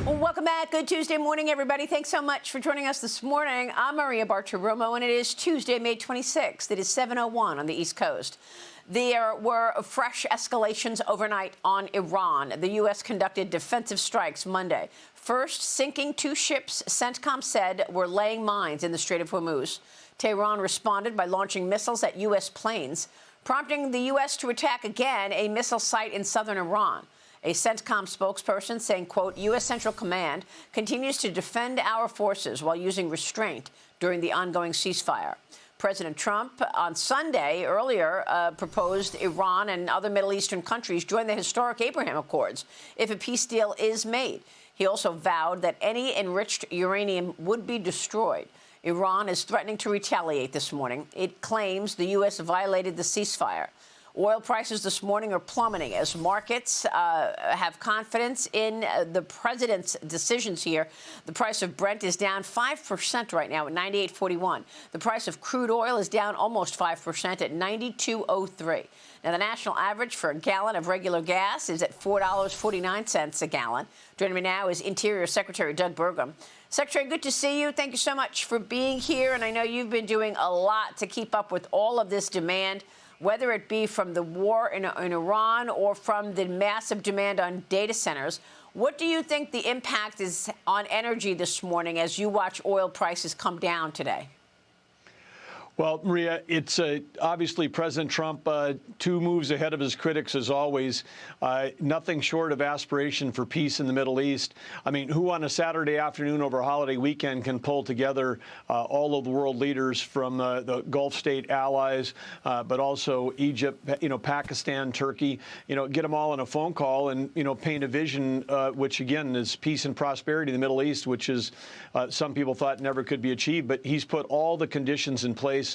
Welcome back. Good Tuesday morning, everybody. Thanks so much for joining us this morning. I'm Maria Bartiromo, and it is Tuesday, May 26th. It is 7:01 on the East Coast. There were fresh escalations overnight on Iran. The U.S. conducted defensive strikes Monday, first sinking two ships CENTCOM said were laying mines in the Strait of Hormuz. Tehran responded by launching missiles at U.S. planes, prompting the U.S. to attack again a missile site in southern Iran. A CENTCOM spokesperson saying, quote, U.S. Central Command continues to defend our forces while using restraint during the ongoing ceasefire. President Trump on Sunday earlier proposed Iran and other Middle Eastern countries join the historic Abraham Accords if a peace deal is made. He also vowed that any enriched uranium would be destroyed. Iran is threatening to retaliate this morning. It claims the U.S. violated the ceasefire. Oil prices this morning are plummeting as markets have confidence in the president's decisions here. The price of Brent is down 5% right now at $98.41. The price of crude oil is down almost 5% at $92.03. Now, the national average for a gallon of regular gas is at $4.49 a gallon. Joining me now is Interior Secretary Doug Burgum. Secretary, good to see you. Thank you so much for being here. And I know you've been doing a lot to keep up with all of this demand, whether it be from the war in Iran or from the massive demand on data centers. What do you think the impact is on energy this morning as you watch oil prices come down today? Well, Maria, it's obviously President Trump 2 moves ahead of his critics, as always. Nothing short of aspiration for peace in the Middle East. I mean, who on a Saturday afternoon over a holiday weekend can pull together all of the world leaders from the Gulf state allies, but also Egypt, Pakistan, Turkey, get them all on a phone call and, paint a vision, which, again, is peace and prosperity in the Middle East, which is some people thought never could be achieved. But he's put all the conditions in place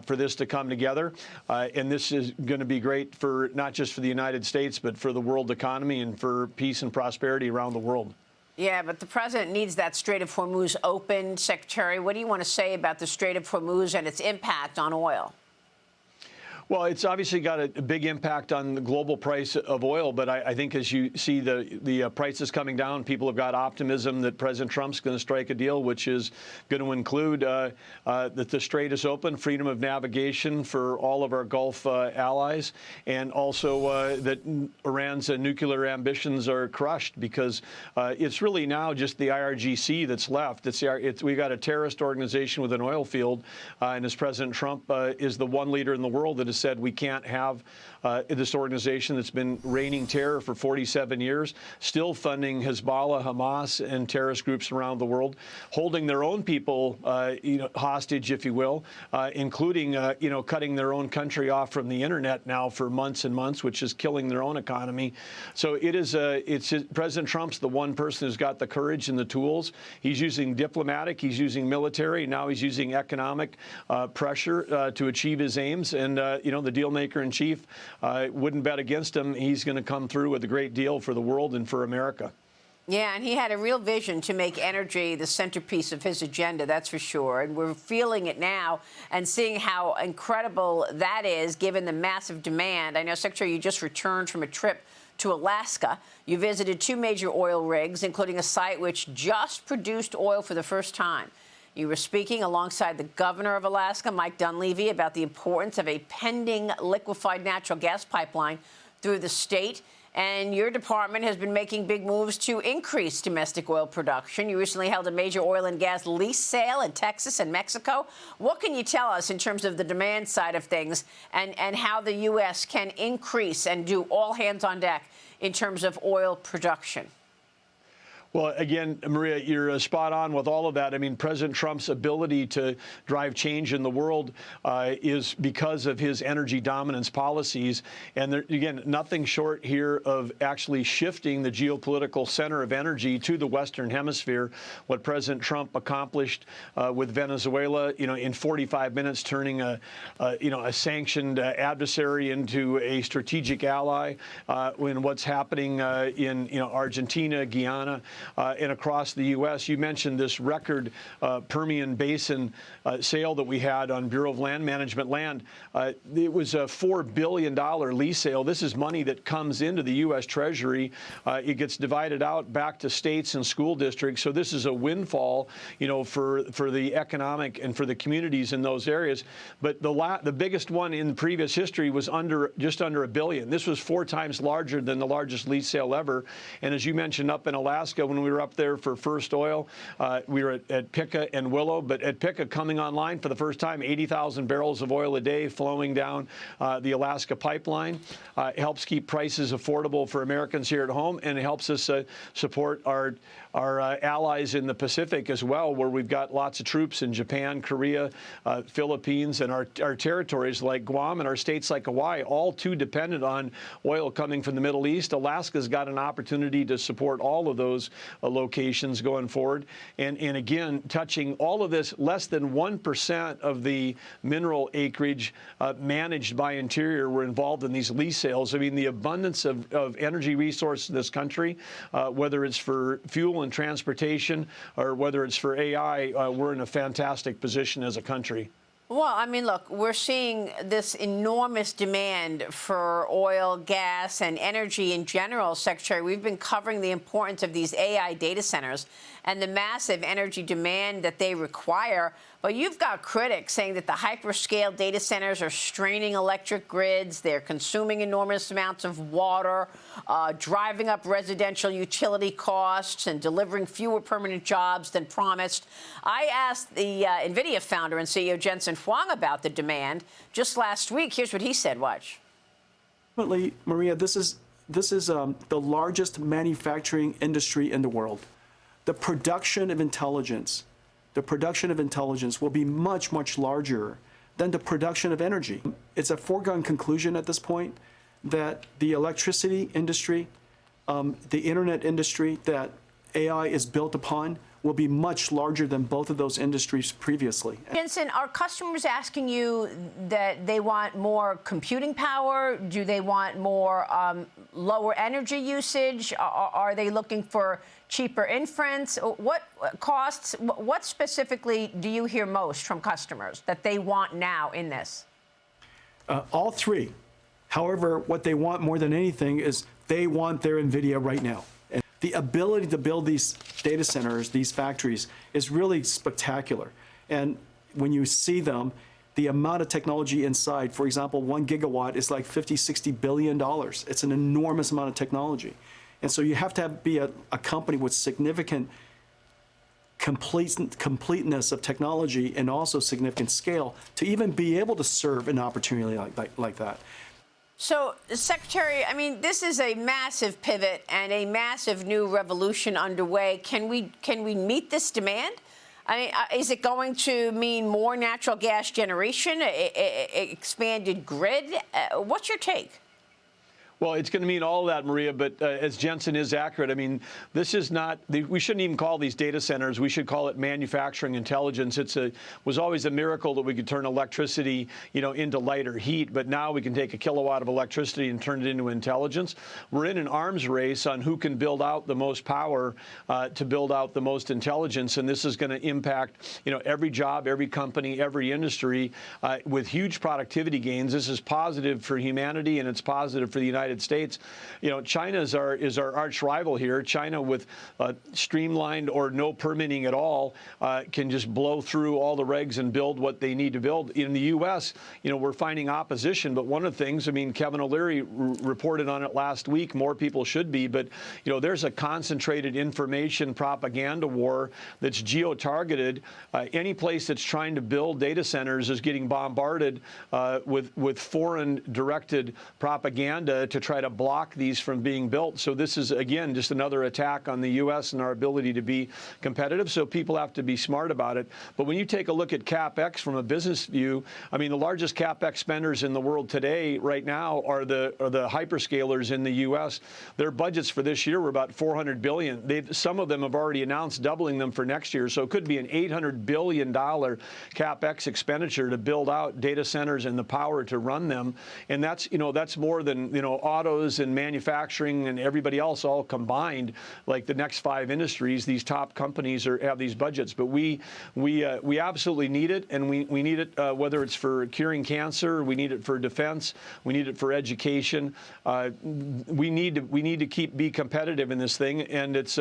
for this to come together. And this is going to be great for not just for the United States, but for the world economy and for peace and prosperity around the world. Yeah, but the president needs that Strait of Hormuz open. Secretary, what do you want to say about the Strait of Hormuz and its impact on oil? Well, it's obviously got a big impact on the global price of oil, but I think as you see the prices coming down, people have got optimism that President Trump's going to strike a deal, which is going to include that the strait is open, freedom of navigation for all of our Gulf allies, and also that Iran's nuclear ambitions are crushed, because it's really now just the IRGC that's left. We got a terrorist organization with an oil field, and as President Trump is the one leader in the world that has said we can't have this organization that's been reigning terror for 47 years, still funding Hezbollah, Hamas, and terrorist groups around the world, holding their own people, hostage, if you will, including, cutting their own country off from the internet now for months and months, which is killing their own economy. So President Trump's the one person who's got the courage and the tools. He's using diplomatic, he's using military, now he's using economic pressure to achieve his aims. And the deal maker in chief wouldn't bet against him. He's going to come through with a great deal for the world and for America. Yeah, and he had a real vision to make energy the centerpiece of his agenda, that's for sure. And we're feeling it now and seeing how incredible that is, given the massive demand. I know, Secretary, you just returned from a trip to Alaska. You visited 2 major oil rigs, including a site which just produced oil for the first time. You were speaking alongside the governor of Alaska, Mike Dunleavy, about the importance of a pending liquefied natural gas pipeline through the state. And your department has been making big moves to increase domestic oil production. You recently held a major oil and gas lease sale in Texas and Mexico. What can you tell us in terms of the demand side of things and how the U.S. can increase and do all hands on deck in terms of oil production? Well, again, Maria, you're spot on with all of that. I mean, President Trump's ability to drive change in the world is because of his energy dominance policies. And there, again, nothing short here of actually shifting the geopolitical center of energy to the Western Hemisphere. What President Trump accomplished with Venezuela, in 45 minutes, turning a sanctioned adversary into a strategic ally. In what's happening in Argentina, Guyana. and across the U.S. You mentioned this record Permian Basin sale that we had on Bureau of Land Management land. It was a $4 billion lease sale. This is money that comes into the U.S. Treasury. It gets divided out back to states and school districts. So this is a windfall, for the economic and for the communities in those areas. But the biggest one in previous history was just under $1 billion. This was 4 times larger than the largest lease sale ever. And as you mentioned, up in Alaska, when we were up there for first oil, we were at Pitka and Willow. But at Pitka coming online for the first time, 80,000 barrels of oil a day flowing down the Alaska pipeline. It helps keep prices affordable for Americans here at home, and it helps us support our allies in the Pacific as well, where we've got lots of troops in Japan, Korea, Philippines, and our territories like Guam and our states like Hawaii, all too dependent on oil coming from the Middle East. Alaska's got an opportunity to support all of those locations going forward. And again, touching all of this, less than 1% of the mineral acreage managed by Interior were involved in these lease sales. I mean, the abundance of energy resources in this country, whether it's for fuel and transportation or whether it's for AI, we're in a fantastic position as a country. Well, I mean, look, we're seeing this enormous demand for oil, gas, and energy in general, Secretary. We've been covering the importance of these AI data centers and the massive energy demand that they require. But you've got critics saying that the hyperscale data centers are straining electric grids. They're consuming enormous amounts of water, driving up residential utility costs, and delivering fewer permanent jobs than promised. I asked the NVIDIA founder and CEO Jensen Huang about the demand just last week. Here's what he said. Watch. Ultimately, Maria, this is the largest manufacturing industry in the world. The production of intelligence will be much, much larger than the production of energy. It's a foregone conclusion at this point that the electricity industry, the internet industry that AI is built upon will be much larger than both of those industries previously. Jensen, are customers asking you that they want more computing power? Do they want more lower energy usage? Are they looking for cheaper inference? What costs, what specifically do you hear most from customers that they want now in this? All three. However, what they want more than anything is they want their NVIDIA right now. And the ability to build these data centers, these factories, is really spectacular. And when you see them, the amount of technology inside, for example, 1 gigawatt is like $50–60 billion. It's an enormous amount of technology. And so you have to be a company with significant completeness of technology and also significant scale to even be able to serve an opportunity like that. So, Secretary, I mean, this is a massive pivot and a massive new revolution underway. Can we meet this demand? I mean, is it going to mean more natural gas generation, expanded grid? What's your take? Well, it's going to mean all of that, Maria, but as Jensen is accurate, I mean, this is not, we shouldn't even call these data centers. We should call it manufacturing intelligence. Was always a miracle that we could turn electricity, into lighter heat, but now we can take a kilowatt of electricity and turn it into intelligence. We're in an arms race on who can build out the most power to build out the most intelligence, and this is going to impact, every job, every company, every industry with huge productivity gains. This is positive for humanity, and it's positive for the United States. China is our arch rival here. China, with streamlined or no permitting at all, can just blow through all the regs and build what they need to build. In the U.S., we're finding opposition. But one of the things, I mean, Kevin O'Leary reported on it last week. More people should be. But there's a concentrated information propaganda war that's geo-targeted. Any place that's trying to build data centers is getting bombarded with foreign-directed propaganda to try to block these from being built. So this is, again, just another attack on the U.S. and our ability to be competitive. So people have to be smart about it. But when you take a look at CapEx from a business view, I mean, the largest CapEx spenders in the world today, right now, are the hyperscalers in the U.S. Their budgets for this year were about $400 billion. Some of them have already announced doubling them for next year. So it could be an $800 billion CapEx expenditure to build out data centers and the power to run them. And that's more than, autos and manufacturing and everybody else all combined, like the next 5 industries, these top companies have these budgets. But we absolutely need it, and we need it whether it's for curing cancer, we need it for defense, we need it for education. We need to be competitive in this thing, and it's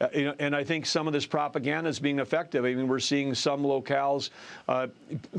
and I think some of this propaganda is being effective. I mean, we're seeing some locales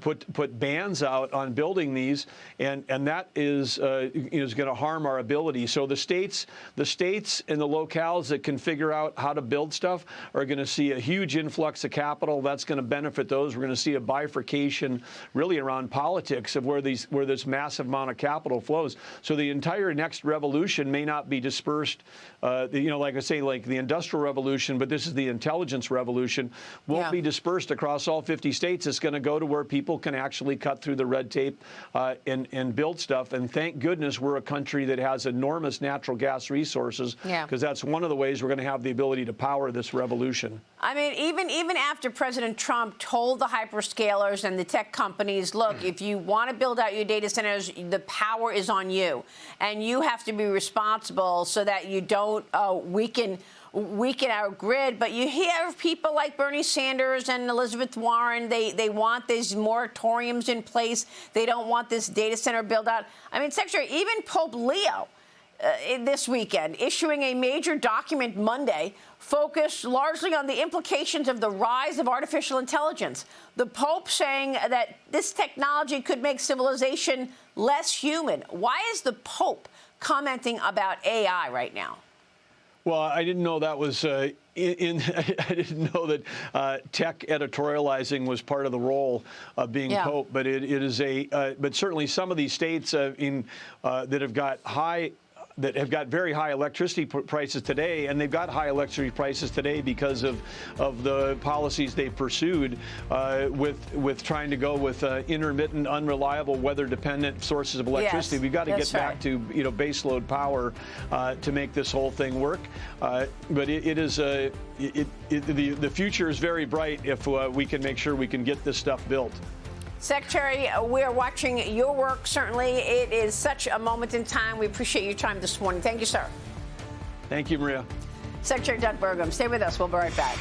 put bans out on building these, and that is going to harm our ability. So the states and the locales that can figure out how to build stuff are going to see a huge influx of capital. That's going to benefit those. We're going to see a bifurcation really around politics of where this massive amount of capital flows. So the entire next revolution may not be dispersed, like I say, like the Industrial Revolution, but this is the intelligence revolution, won't be dispersed across all 50 states. It's going to go to where people can actually cut through the red tape and build stuff. And thank goodness we're a country that has enormous natural gas resources, because that's one of the ways we're going to have the ability to power this revolution. I mean, even after President Trump told the hyperscalers and the tech companies, look, if you want to build out your data centers, the power is on you, and you have to be responsible so that you don't weaken our grid. But you hear people like Bernie Sanders and Elizabeth Warren, they want these moratoriums in place. They don't want this data center build out. I mean, Secretary, even Pope Leo this weekend issuing a major document Monday focused largely on the implications of the rise of artificial intelligence. The Pope saying that this technology could make civilization less human. Why is the Pope commenting about AI right now? Well, I didn't know that was I didn't know that tech editorializing was part of the role of being Pope, but it is but certainly some of these states that have got very high electricity prices today, and they've got high electricity prices today because of the policies they pursued with trying to go with intermittent, unreliable, weather-dependent sources of electricity. We've got to get back to baseload power to make this whole thing work. But the future is very bright if we can make sure we can get this stuff built. Secretary, we are watching your work, certainly. It is such a moment in time. We appreciate your time this morning. Thank you, sir. Thank you, Maria. Secretary Doug Burgum, stay with us. We'll be right back.